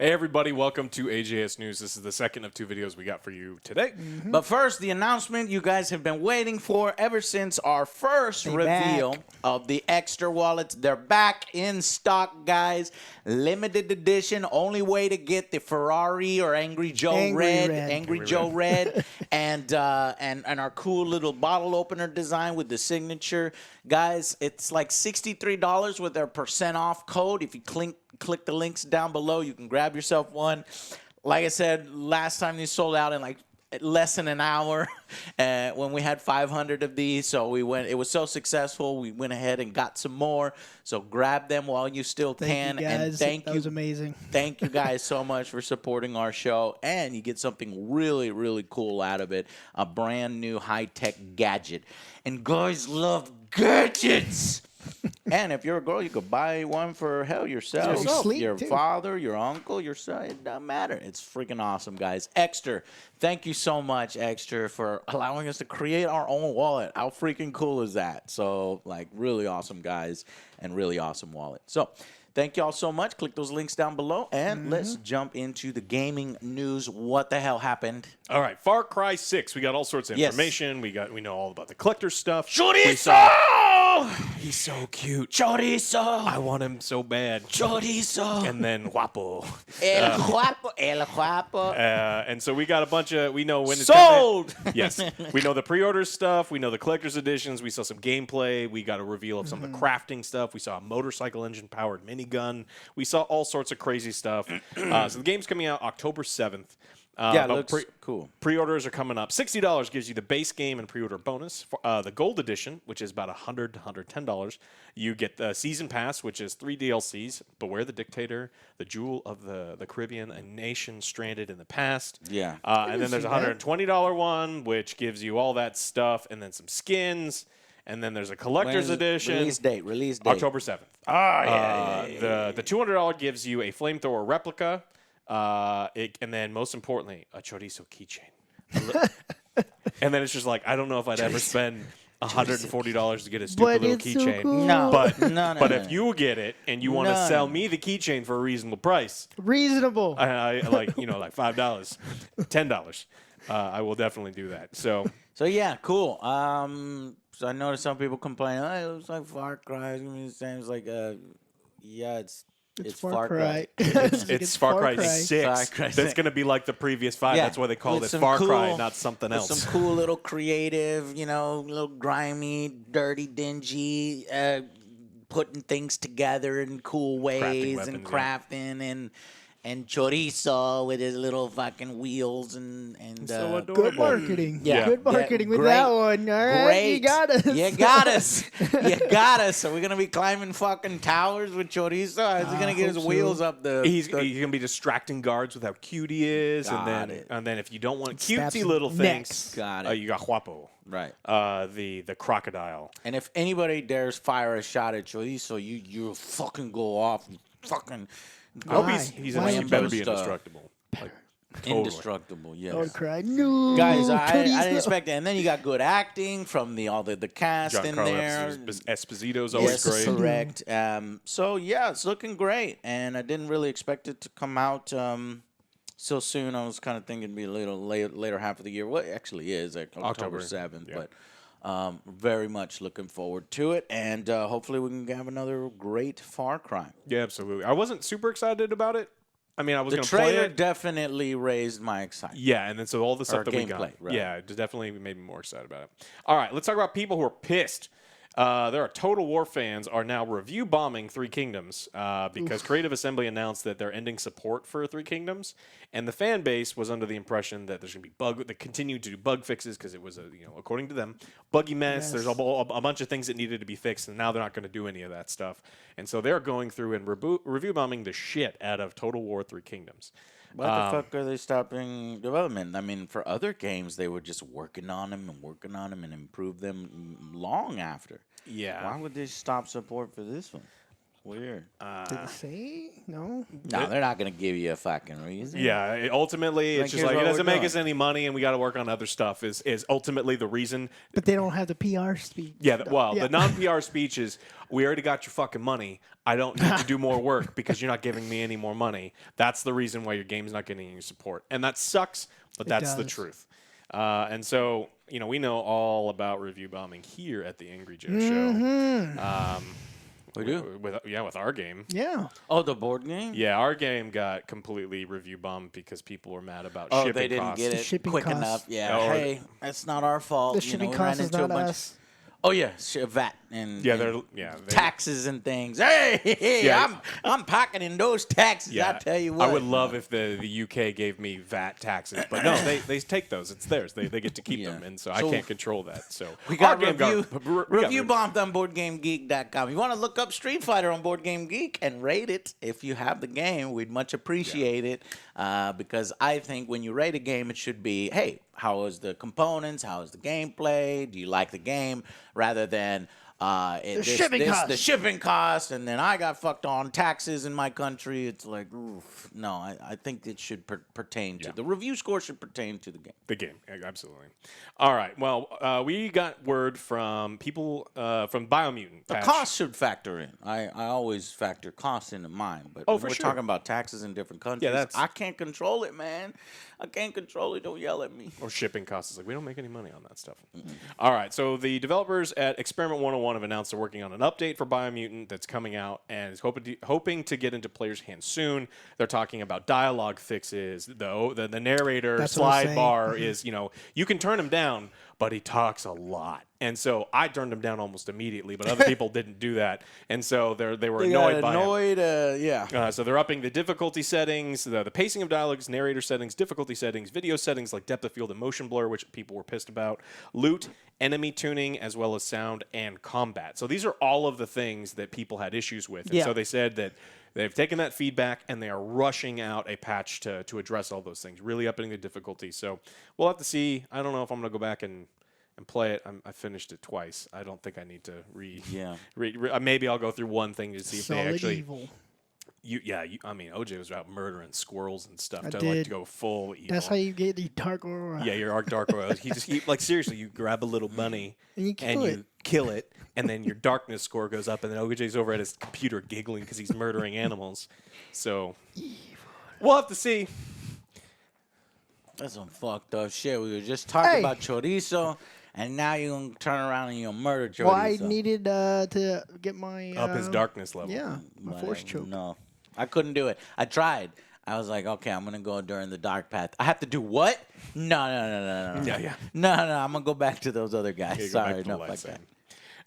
Hey everybody, welcome to AJS News. This is the second of two videos we got for you today. But first, the announcement you guys have been waiting for ever since our first reveal of the extra wallets. They're back in stock, guys. Limited edition. Only way to get the Ferrari or Angry Joe Angry Joe Red, and our cool little bottle opener design with the signature. Guys, it's like $63 with their % off code. If you click the links down below, you can grab yourself one. Like I said, last time they sold out in like less than an hour when we had 500 of these. So it was so successful, we went ahead and got some more. So grab them while you still can. Thank you guys. And thank you. That was amazing. Thank you guys so much for supporting our show. And you get something really, really cool out of it. A brand new high-tech gadget. And guys love gadgets. And if you're a girl, you could buy one for yourself, your father, your uncle, your son. It doesn't matter. It's freaking awesome, guys. Extra, thank you so much, Extra, for allowing us to create our own wallet. How freaking cool is that? So, like, really awesome, guys, and really awesome wallet. So, thank y'all so much. Click those links down below, and let's jump into the gaming news. What the hell happened? All right, Far Cry 6. We got all sorts of information. We know all about the collector stuff. Chorizo! He's so cute. Chorizo! I want him so bad. Chorizo! And then Guapo. El Guapo. El Guapo. And so we got a bunch of, we know when it's sold! Yes. We know the pre-order stuff. We know the collector's editions. We saw some gameplay. We got a reveal of some of the crafting stuff. We saw a motorcycle engine-powered minigun. We saw all sorts of crazy stuff. So the game's coming out October 7th. Yeah, it looks cool. Pre-orders are coming up. $60 gives you the base game and pre-order bonus. The Gold Edition, which is about $100 to $110, you get the Season Pass, which is 3 DLCs, Beware the Dictator, The Jewel of the Caribbean, A Nation Stranded in the Past. Yeah. And then there's a $120 one, which gives you all that stuff, and then some skins. And then there's a collector's edition. Release date. October 7th. The $200 gives you a flamethrower replica. And then most importantly, a chorizo keychain. And then it's just like, I don't know if I'd ever spend $140 to get a stupid little keychain. So cool. No. But if you get it and you want to sell me the keychain for a reasonable price, reasonable, I like like $5, $10, I will definitely do that. So yeah, cool. So I noticed some people complain, oh, it looks like Far Cry. It's like, yeah, it's Far Cry. It's Far Cry 6. Far Cry 6. That's going to be like the previous 5. Yeah. That's why they called it Some Far cool, Cry, not something else. Some cool little creative, little grimy, dirty, dingy, putting things together in cool ways crafting and chorizo with his little fucking wheels and so good marketing. Yeah. Good marketing with that one. All right, Great. you got us. You got us. You got us. Are we gonna be climbing fucking towers with chorizo? How's he gonna get his wheels up the? He's gonna be distracting guards with how cute he is, and then if you don't want cutesy little things, you got Guapo. Right. The crocodile. And if anybody dares fire a shot at chorizo, you fucking go off. You fucking. I hope he better be indestructible. Like, totally. Indestructible, yes. Don't cry. No. Guys, I didn't expect it. And then you got good acting from all the cast in there. Esposito's always great. Correct. So, yeah, it's looking great. And I didn't really expect it to come out so soon. I was kind of thinking it'd be a little later half of the year. Well, it actually is, like October 7th. Yeah. But very much looking forward to it, and hopefully we can have another great Far Cry. Yeah, absolutely. I wasn't super excited about it. I mean, I was going to play it. The trailer definitely raised my excitement. Yeah, and then so all the stuff that we got. Right. Yeah, it definitely made me more excited about it. All right, let's talk about people who are pissed. There are Total War fans are now review bombing Three Kingdoms because Creative Assembly announced that they're ending support for Three Kingdoms, and the fan base was under the impression that there's going to be they continue to do bug fixes because it was according to them, buggy mess. Yes. There's a bunch of things that needed to be fixed, and now they're not going to do any of that stuff. And so they're going through and review bombing the shit out of Total War Three Kingdoms. Why the fuck are they stopping development? I mean, for other games, they were just working on them and improve them long after. Yeah. Why would they stop support for this one? Weird. Did it say? No. No, they're not gonna give you a fucking reason. Yeah, ultimately, it's just here's like it what we're doesn't make doing. us any money, and we got to work on other stuff. Is ultimately the reason. But they don't have the PR speech. Yeah, Yeah. the non-PR speech is, we already got your fucking money. I don't need to do more work because you're not giving me any more money. That's the reason why your game's not getting any support. And that sucks, but that's the does. truth. And so, we know all about review bombing here at the Angry Joe Mm-hmm. Show. We do. With our game. Yeah. Oh, the board game. Yeah, our game got completely review bombed because people were mad about Oh, shipping they didn't costs. get The it shipping quick costs. enough. Yeah. Or- Hey, that's not our fault. The shipping we cost ran is into a not bunch. us. Oh yeah, VAT and Yeah, and they- taxes and things. Hey, Yeah. I'm pocketing those taxes. Yeah, I tell you what. I would love if the UK gave me VAT taxes, but no, they take those. It's theirs. They get to keep Yeah. them, and so I So can't control that. So We got our game review bombed on BoardGameGeek.com. You want to look up Street Fighter on BoardGameGeek and rate it if you have the game. We'd much appreciate it because I think when you rate a game, it should be, hey, how is the components? How is the gameplay? Do you like the game? Rather than the shipping cost, and then I got fucked on taxes in my country. It's like, oof. No, I think it should pertain to the review score should pertain to the game. The game, absolutely. All right. Well, we got word from people from Biomutant. The patch. cost should factor in. I always factor costs into mine. But when for we're sure. talking about taxes in different countries, that's- I can't control it, man. I can't control it. Don't yell at me. Or shipping costs. It's like, we don't make any money on that stuff. All right. So the developers at Experiment 101 have announced they're working on an update for Biomutant that's coming out and is hoping to get into players' hands soon. They're talking about dialogue fixes. The narrator That's what I'm slide saying. bar is, you can turn him down, but he talks a lot. And so I turned him down almost immediately, but other people didn't do that. And so they were annoyed by him. Yeah. So they're upping the difficulty settings, the pacing of dialogues, narrator settings, difficulty settings, video settings like depth of field and motion blur, which people were pissed about, loot, enemy tuning, as well as sound and combat. So these are all of the things that people had issues with. And Yeah. so they said that they've taken that feedback and they are rushing out a patch to address all those things, really upping the difficulty. So we'll have to see. I don't know if I'm going to go back and play it. I finished it twice. I don't think I need to maybe I'll go through one thing to see if they Solid actually. evil. I mean, OJ was out murdering squirrels and stuff. I Like did. to go full evil. That's how you get the dark aura. Yeah, your dark oil. Like seriously, you grab a little bunny And you kill it, and then your darkness score goes up, and then OJ's over at his computer giggling because he's murdering animals. So we'll have to see. That's some fucked up shit. We were just talking Hey. about chorizo, and now you're going to turn around and you're going to murder chorizo. Well, I needed to get my Up his darkness level. Yeah, my force choke. No, I couldn't do it. I tried. I was like, okay, I'm going to go during the dark path. I have to do what? No. Yeah. No, I'm going to go back to those other guys. Yeah, go back Sorry, to the no, light like side. that.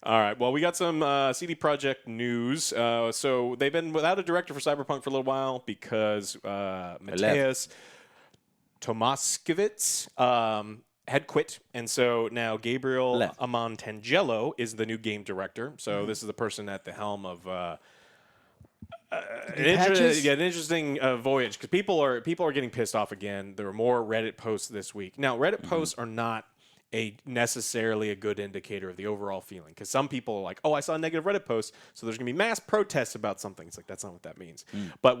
All right. Well, we got some CD Projekt news. So they've been without a director for Cyberpunk for a little while because Mateusz Tomaszkiewicz had quit, and so now Gabriel Left. Amantangelo is the new game director. So this is the person at the helm of an interesting voyage because people are getting pissed off again. There were more Reddit posts this week. Now, Reddit posts are not necessarily a good indicator of the overall feeling because some people are like, oh, I saw a negative Reddit post, so there's gonna be mass protests about something. It's like, that's not what that means. But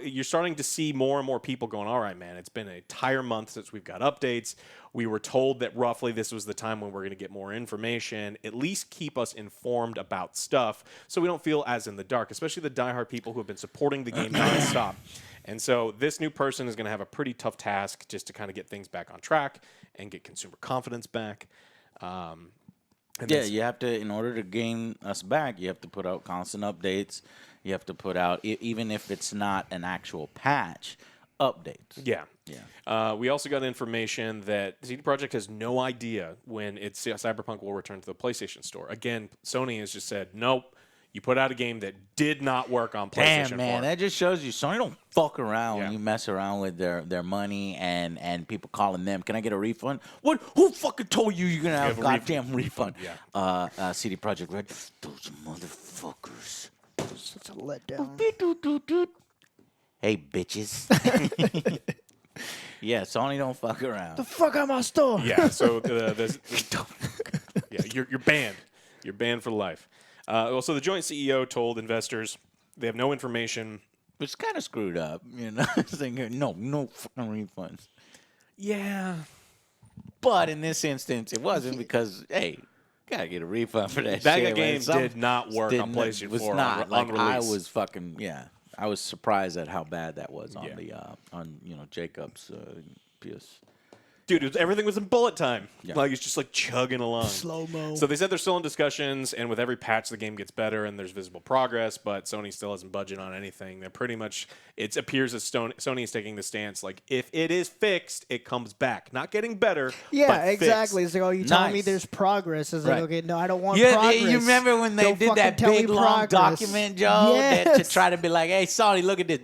you're starting to see more and more people going, all right, man, it's been an entire month since we've got updates. We were told that roughly this was the time when we're gonna get more information. At least keep us informed about stuff so we don't feel as in the dark, especially the diehard people who have been supporting the game nonstop. And so this new person is going to have a pretty tough task just to kind of get things back on track and get consumer confidence back. You have to, in order to gain us back, you have to put out constant updates. You have to put out, even if it's not an actual patch, updates. Yeah. We also got information that CD Projekt has no idea when Cyberpunk will return to the PlayStation Store. Again, Sony has just said, nope. You put out a game that did not work on PlayStation 4. Damn, man, that just shows you Sony don't fuck around Yeah. when you mess around with their money and people calling them. Can I get a refund? What? Who fucking told you you're gonna have a goddamn refund? Yeah. CD Projekt Red, those motherfuckers. Such a letdown. Hey, bitches. Yeah, Sony don't fuck around. The fuck out my store. Yeah, so you're banned. You're banned for life. Also, the joint CEO told investors They have no information. It's kind of screwed up, you know. Saying no fucking refunds. Yeah. But in this instance, it wasn't because hey, gotta get a refund for that. That shit, game did not work on PlayStation 4. Was not on like I release. was fucking I was surprised at how bad that was on Yeah. the on Jacob's PS. Dude, everything was in bullet time. Yeah. Like, it's just like chugging along. Slow-mo. So they said they're still in discussions, and with every patch, the game gets better and there's visible progress, but Sony still hasn't budged on anything. They're pretty much, it appears that Sony is taking the stance, like, if it is fixed, it comes back. Not getting better, Yeah, but exactly. fixed. It's like, oh, you telling me Nice. there's progress. It's Right. like, okay, no, I don't want Yeah, progress. you remember when they Don't did that fucking tell me big long progress. document, Joe, that, to Yes. try to be like, "Hey, Sony, look at this,"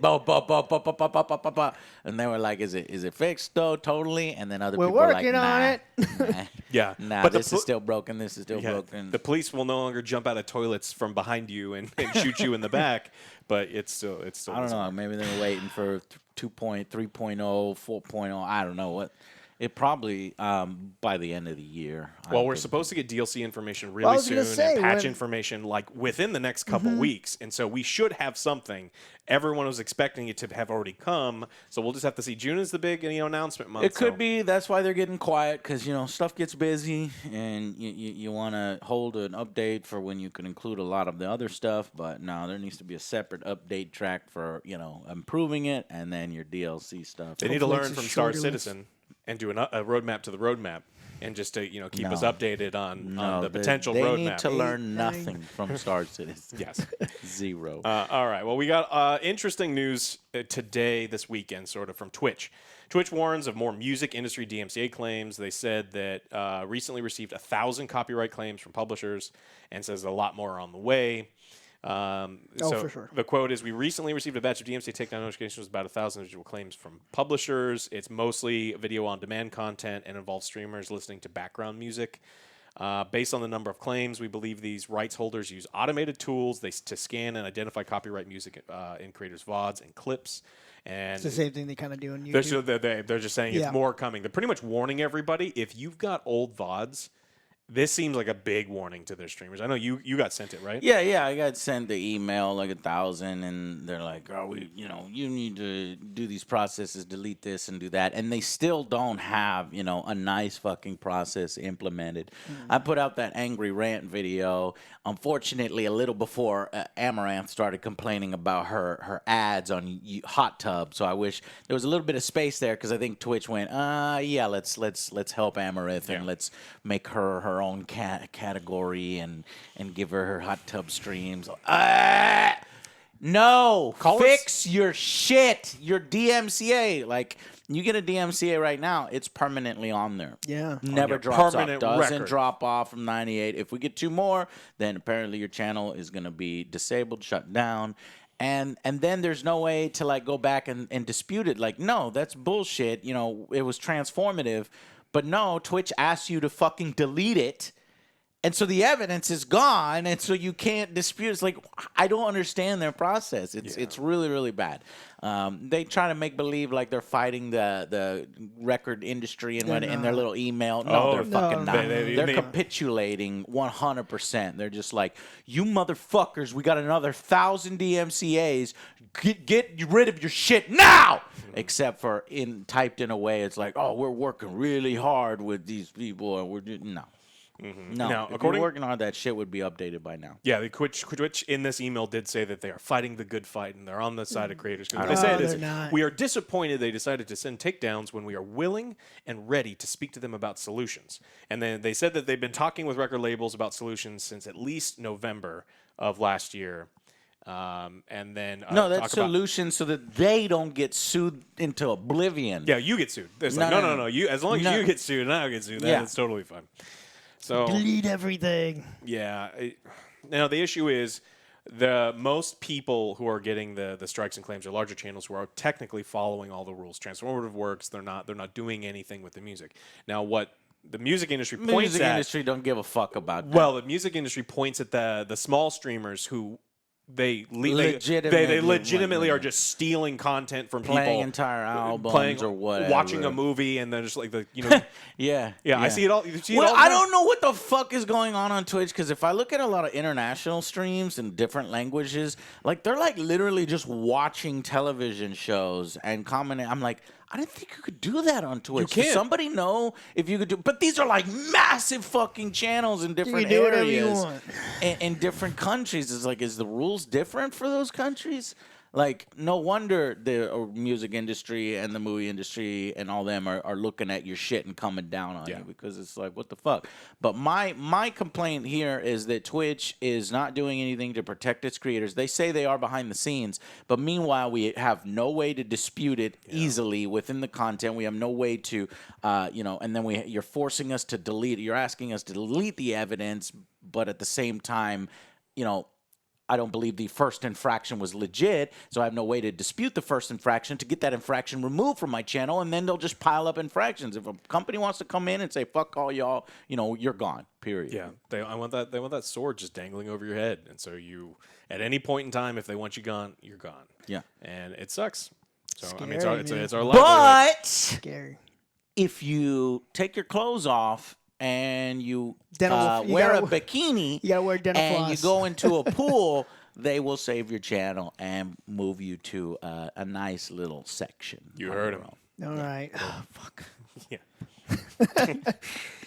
and they were like, "Is it fixed though, totally?" And then other We're people were like, working on "Nah, it." nah, Yeah. nah, But this is still broken. This is still Yeah, broken." the police will no longer jump out of toilets from behind you and shoot you in the back, but it's still I don't know. Maybe they were waiting for 2.0, 3.0, 4.0. I don't know what. It probably by the end of the year. Well, we're supposed to get DLC information I really was soon gonna say, and patch when- information like within the next couple weeks, and so we should have something. Everyone was expecting it to have already come, so we'll just have to see. June is the big announcement month. It could so- be. That's why they're getting quiet because stuff gets busy, and you want to hold an update for when you can include a lot of the other stuff. But no, there needs to be a separate update track for improving it, and then your DLC stuff. They need to Hopefully learn it's a from Star shorter list. Citizen and do a roadmap to the roadmap, and just to keep us updated on the potential they roadmap. need to learn 9. nothing from Star Citizen. Yes. Zero. All right. Well, we got interesting news today, this weekend, sort of, from Twitch. Twitch warns of more music industry DMCA claims. They said that recently received 1,000 copyright claims from publishers and says a lot more are on the way. So for sure. the quote is, "We recently received a batch of DMCA takedown notifications with about 1,000 individual claims from publishers. It's mostly video on demand content and involves streamers listening to background music. Based on the number of claims, we believe these rights holders use automated tools to scan and identify copyright music in creators' VODs and clips." And It's the same thing they kind of do on they're, YouTube. they're just saying Yeah. it's more coming. They're pretty much warning everybody. If you've got old VODs, this seems like a big warning to their streamers. I know you got sent it, right? Yeah, I got sent the email like 1,000, and they're like, "Oh, you need to do these processes, delete this and do that," and they still don't have, a nice fucking process implemented. I put out that angry rant video, unfortunately, a little before Amaranth started complaining about her ads on Hot Tub. So I wish there was a little bit of space there because I think Twitch went, yeah, let's help Amaranth and let's make her own category and give her Hot Tub streams. No, fix your shit. Your DMCA, like you get a DMCA right now, it's permanently on there. Yeah. Never your drops off. permanent Doesn't record. drop off from 98. If we get 2 more, then apparently your channel is going to be disabled, shut down. And then there's no way to like go back and dispute it. Like, no, that's bullshit. It was transformative. But no, Twitch asks you to fucking delete it. And so the evidence is gone, and so you can't dispute. It's like, I don't understand their process. It's really, really bad. They try to make believe like they're fighting the record industry in their little email. No, they're fucking not. They're capitulating 100%. They're just like, you motherfuckers, we got another 1,000 DMCAs. Get rid of your shit now! Except for typed in a way, it's like, oh, we're working really hard with these people, and we're just, no. No, Now, if you're working hard, that shit would be updated by now. Yeah, the Twitch in this email did say that they are fighting the good fight and they're on the side of creators. What they No, said they're is, not. "We are disappointed they decided to send takedowns when we are willing and ready to speak to them about solutions." And then they said that they've been talking with record labels about solutions since at least November of last year. And then No, that's solution so that they don't get sued into oblivion. Yeah, you get sued. It's No, like, no, no. no. You, as long as you get sued and I don't get sued, that's totally fine. So Delete everything. yeah, now the issue is the most people who are getting the strikes and claims are larger channels who are technically following all the rules. Transformative works. They're not doing anything with the music. Now what the music industry points Music at, industry don't give a fuck about that. well, the music industry points at the small streamers who they Legitimately legitimately are just stealing content from playing people, entire albums or whatever, watching a movie, and then just like yeah. I see it all. You see it Well, all the I time. don't know what the fuck is going on Twitch, because if I look at a lot of international streams in different languages, like they're like literally just watching television shows and commenting. I'm like, I didn't think you could do that on Twitch. can't. Does somebody know if you could do? But these are like massive fucking channels in different do whatever you areas want. in different countries. It's like, is the rules different for those countries? Like, no wonder the music industry and the movie industry and all them are looking at your shit and coming down on you, because it's like, what the fuck? But my complaint here is that Twitch is not doing anything to protect its creators. They say they are behind the scenes, but meanwhile, we have no way to dispute it easily within the content. We have no way to, and then you're forcing us to delete. You're asking us to delete the evidence, but at the same time, I don't believe the first infraction was legit, so I have no way to dispute the first infraction to get that infraction removed from my channel, and then they'll just pile up infractions. If a company wants to come in and say, fuck all y'all, you're gone, period. Yeah, they want that sword just dangling over your head, and so you, at any point in time, if they want you gone, you're gone. Yeah, and it sucks. So Scary, it's our livelihood. but Scary. if you take your clothes off and you Dental- you wear gotta- a bikini You gotta wear dental and floss. you go into a pool, they will save your channel and move you to a nice little section. You heard him. All right. Oh, fuck. Yeah.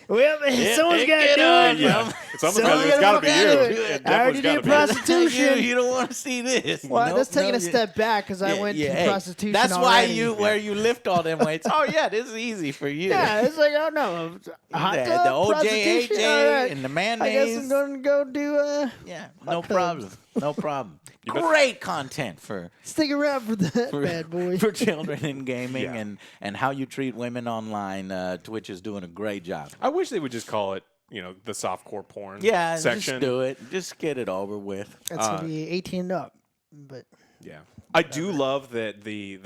Well, someone's got to do it. Yeah. It's almost Someone's got to be you. gotta do it. It I already definitely did gotta be you. prostitution. You don't want to see this. Well, Nope, that's taking no, a step back because I went to hey, prostitution That's why already. where you lift all them weights. Oh yeah, this is easy for you. Yeah, it's like, oh no. Hot the tub, OJ, prostitution, AJ, all right. and the I mayonnaise. guess I'm going to go do Yeah, no tubs. problem. No problem. bet- Great content for stick around for that bad boy. for children in gaming Yeah. and how you treat women online. Twitch is doing a great job. I wish they would just call it, the softcore porn Yeah, section. just do it. Just get it over with. That's going to be 18 and up. But Yeah. I do love that the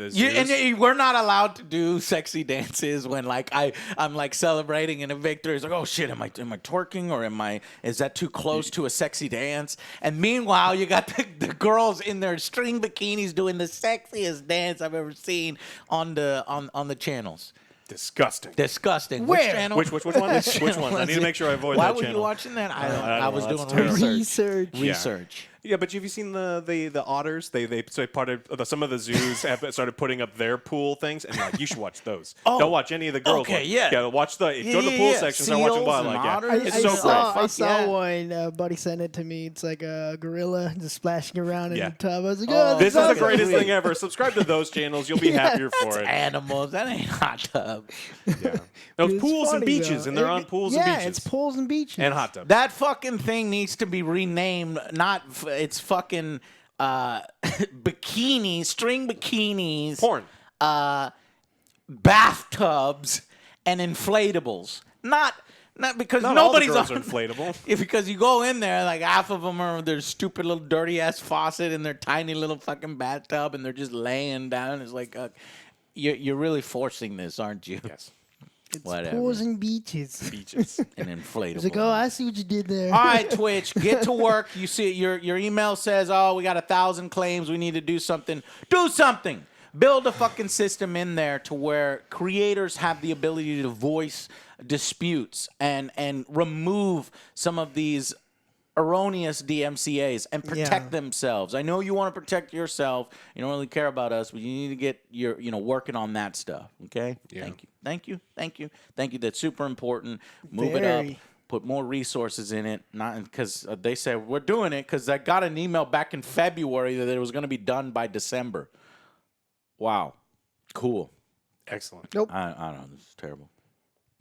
We're not allowed to do sexy dances when I'm like celebrating in a victory. It's like, oh shit, am I twerking or is that too close to a sexy dance? And meanwhile, you got the girls in their string bikinis doing the sexiest dance I've ever seen on the channels. disgusting. Disgusting. Where? Which channel? Which one? Which one? I need to make sure I avoid Why that were channel. you watching that? I don't was know. That's doing terrible. research. research. Research. Yeah, but have you seen the otters? Some of the zoos have started putting up their pool things, and you should watch those. Oh, Don't watch any of the girls. okay, ones. yeah. Watch go to the pool section, start watching Seals wildlife. and Yeah, otters. it's I so saw, great. I saw yeah. one. Buddy sent it to me. It's like a gorilla just splashing around in Yeah. the tub. I was like, Oh, oh, This is that's the greatest awesome. thing ever. Subscribe to those channels. You'll be happier for it. Animals. That ain't hot tub. Yeah. Those It's pools and funny, beaches, though. and they're on pools yeah, and beaches. it's pools and beaches. And hot tubs. That fucking thing needs to be renamed. It's fucking bikinis, string bikinis, Porn. bathtubs, and inflatables. Not because Not all the nobody's girls on are inflatable. Because you go in there, like half of them are their stupid little dirty ass faucet in their tiny little fucking bathtub, and they're just laying down. It's like you're really forcing this, aren't you? Yes. It's Whatever. pools and beaches. Beaches. An inflatable. It's like, oh, I see what you did there. All right, Twitch, get to work. You see, your email says, oh, we got 1,000 claims. We need to do something. Do something. Build a fucking system in there to where creators have the ability to voice disputes and remove some of these erroneous DMCAs and protect themselves. I know you want to protect yourself. You don't really care about us, but you need to get your, working on that stuff. Okay? Yeah. Thank you. That's super important. Move it up. Very. Put more resources in it. Not because they said we're doing it because I got an email back in February that it was going to be done by December. Wow. Cool. Excellent. Nope. I don't know. This is terrible.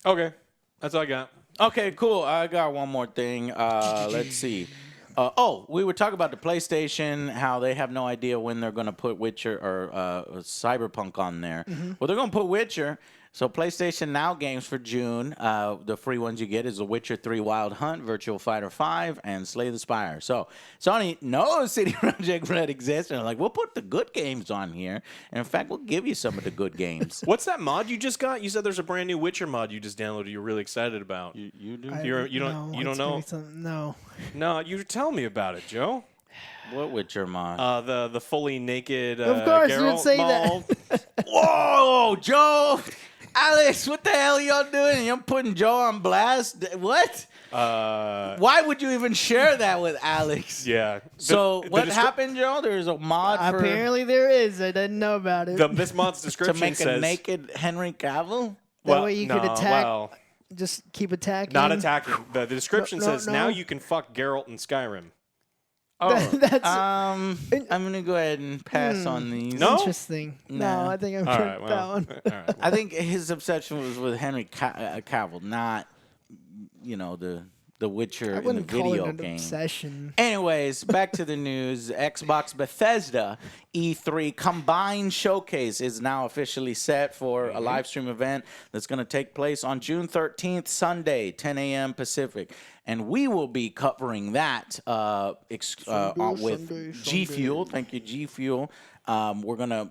Okay. That's all I got. Okay, cool. I got one more thing. Let's see. We were talking about the PlayStation, how they have no idea when they're going to put Witcher or Cyberpunk on there. Well, they're going to put Witcher. So PlayStation Now games for June, the free ones you get is The Witcher 3 Wild Hunt, Virtual Fighter 5, and Slay the Spire. So Sony knows CD Projekt Red exists, and they're like, we'll put the good games on here. And in fact, we'll give you some of the good games. What's that mod you just got? You said there's a brand new Witcher mod you just downloaded. You're really excited about. You do? You don't know? No. No, you tell me about it, Joe. What Witcher mod? The fully naked. Of course, you would Geralt say that. mod. Whoa, Joe! Alex, what the hell are y'all doing? You're putting Joe on blast? What? Why would you even share that with Alex? Yeah. So what happened, Joe? There's a mod for Apparently there is. I didn't know about it. This mod's to description make says a naked Henry Cavill. That way you could attack. Well, Just keep attacking. not attacking. The description No, says no. now you can fuck Geralt in Skyrim. Oh, That's I'm gonna go ahead and pass on these. No? interesting. Nah. No, I think I'm All sure right. that Well, one. all right. I think his obsession was with Henry Cavill, not the Witcher I in the wouldn't call video it an game. obsession. Anyways, back to the news. Xbox Bethesda E3 Combined Showcase is now officially set for a live stream event that's going to take place on June 13th, Sunday, 10 a.m. Pacific. And we will be covering that with G Fuel. Thank you, G Fuel. We're going to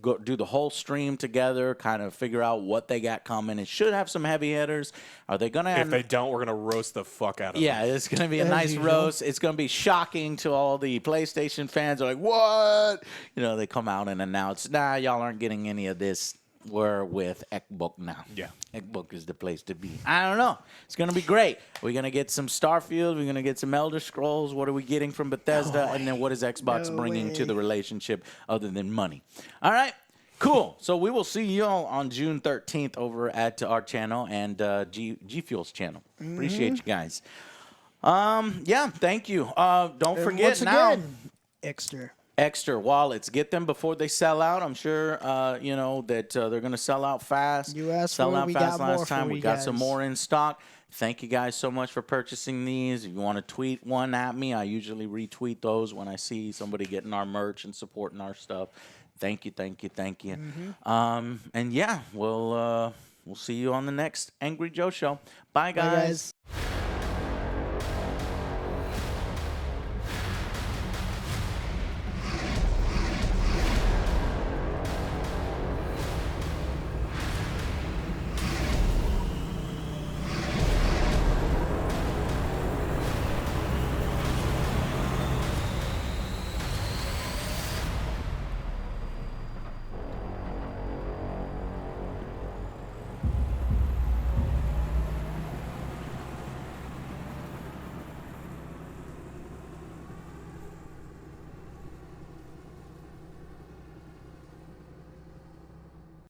go do the whole stream together, kind of figure out what they got coming. It should have some heavy hitters. Are they going to If they don't, we're gonna roast the fuck out of them. Yeah, it's going to be a As nice usual. roast. It's going to be shocking to all the PlayStation fans. They're like, what? You know, they come out and announce, nah, y'all aren't getting any of this. We're with Xbox now. Yeah. Xbox is the place to be. I don't know. It's going to be great. We're going to get some Starfield. We're going to get some Elder Scrolls. What are we getting from Bethesda? And then what is Xbox No bringing to way. the relationship other than money? All right. Cool. So we will see you all on June 13th over at our channel and G Fuel's channel. Appreciate you guys. Yeah, thank you. Don't forget Once now. again, Extra wallets. Get them before they sell out. I'm sure you know that they're going to sell out fast. You asked sell for it, out we fast got last more time. for We you got some guys. more in stock. Thank you guys so much for purchasing these. If you want to tweet one at me, I usually retweet those when I see somebody getting our merch and supporting our stuff. Thank you, thank you, thank you. And yeah, we'll see you on the next Angry Joe show. Bye, Bye, guys.